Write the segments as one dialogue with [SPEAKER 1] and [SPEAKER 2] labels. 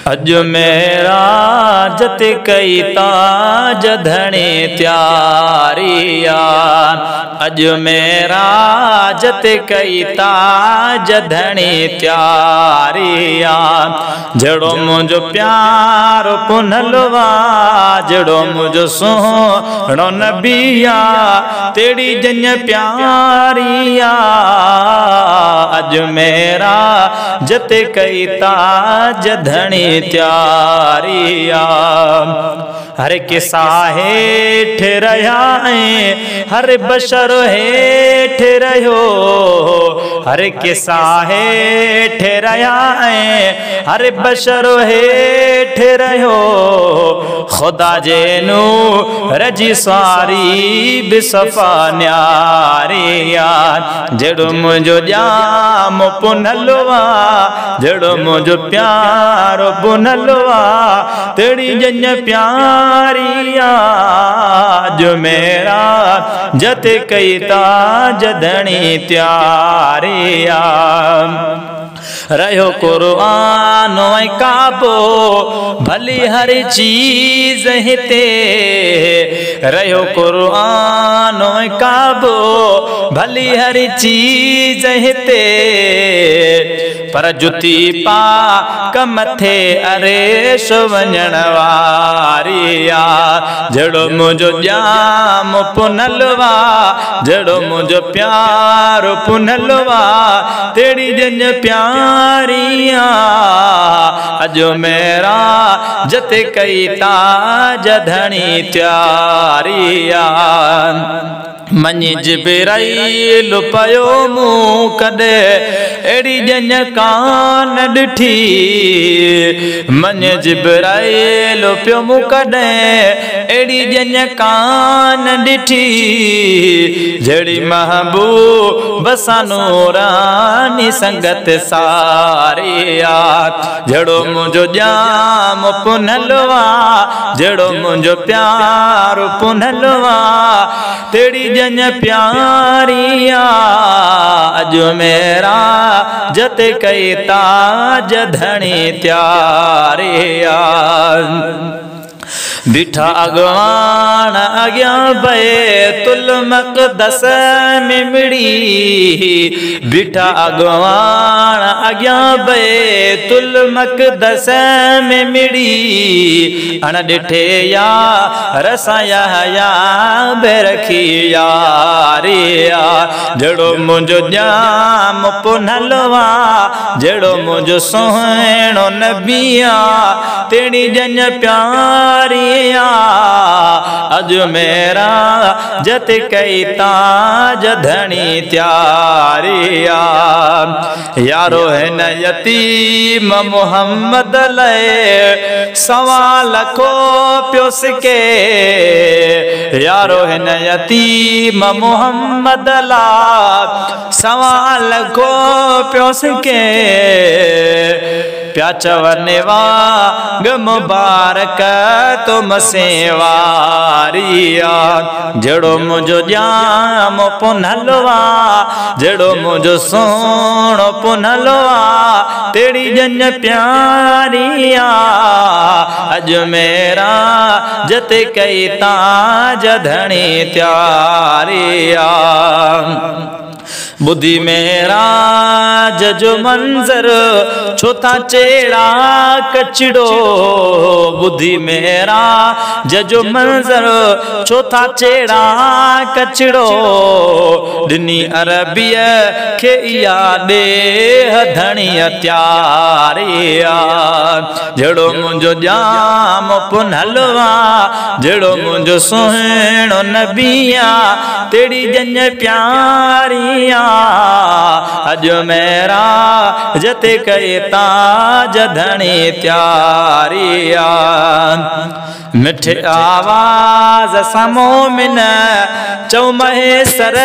[SPEAKER 1] अज मेरा जत कई ताज धने त्यारिया, अज मेरा जत कई ताज धने त्यारिया। जड़ो मुझो प्यार पुनलवा, जड़ो मुझो सोहणो नबिया, तेरी जन प्यारिया। अज मेरा जत कई ताज धने त्यारिया। हर किसा हेठ रहा है, हर बशर हेठ रहो, हर किसा हेठ रहा है, हर बशर हेठ रहो। खुदा जेनू रजी सारी बिसफा न्यारिया। जड़ो मुझो जाम पुनलवा, जड़ो मुझो प्यार पुनलवा, तेरी जन प्यारिया। जो मेरा जत कई ताज धनी त्यारिया। रहो कुरान काबो भली हर चीज हिते, रहो कुरान काबो भली हर चीज हिते। पर जुती पा कमथे अरेश वञण वारिया। जड़ो मुझो जाम पुनलवा, जड़ो मुझो प्यार पुनलवा, तेरी जन प्यारिया। अजो मेरा जत कई ताज धनी त्यारिया। मन जिब्राइल पयो मूं कदे एड़ी जन कान डिठी। मन जिब्राइल पियो मूं कदे एड़ी जन कान डिठी। जड़ी महबूब सनूरानी संगत सारिया। जड़ो मुझो जाम पुनलवा, जड़ो मुझो प्यार पुनलवा, तेरी जन प्यारिया। अज मेरा जत कई ताज धनी त्यारिया। बिठा अगवान अग्या बैतुल मक़दस में मिड़ी। बिठा अगवान अग्या बैतुल मक़दस में मिड़ी। अण डिठे या रसाया या बेरखी यारिया। जड़ो मुझो जाम पुनलवा, जड़ो मुझो सोहणो नबिया, तेरी जन प्यारिया। अज मेरा जत कई ताज धनी त्यारिया। यारो है न यतीम मोहम्मद लय सवाल को प्योस के। यारो है न यतीम मोहम्मद ला सवाल को प्योस के। प्या चवनेवा ग मुबारक तुम सेवारिया। जड़ो मुझो जाम पुनलवा, जड़ो मुझो सोहणो पुनलवा, तेरी जन प्यारिया। अज मेरा जत कई ताज धनी त्यारिया। बुद्धि मेरा जजो मंजर छोथा चेड़ा कचड़ो। बुद्धि मेरा जजो मंजर छोथा चेड़ा कचड़ो। दिनी अरबिय के यादे धनी त्यारिया। जड़ो मुझो जाम पुनलवा, जड़ो मुझो सोहणो नबिया, तेरी जन प्यारिया। अज मेरा जत कई ताज धनी त्यारिया। मिठ आवाज सा मोमिन चौ महेसर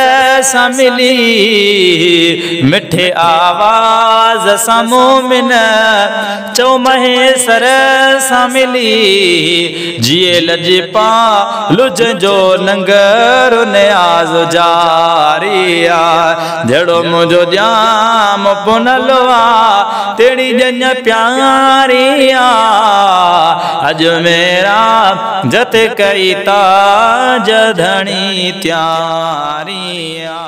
[SPEAKER 1] सा मिली। मिठ आवाज सा मोमिन चौ महेसर सा मिली। जिए लजपा लुज जो लंगर न्याज जारिया। जड़ो मुझो जाम पुनलवा, तेरी जन प्यारिया। अज मेरा जत कई ताज धणी त्यारिया।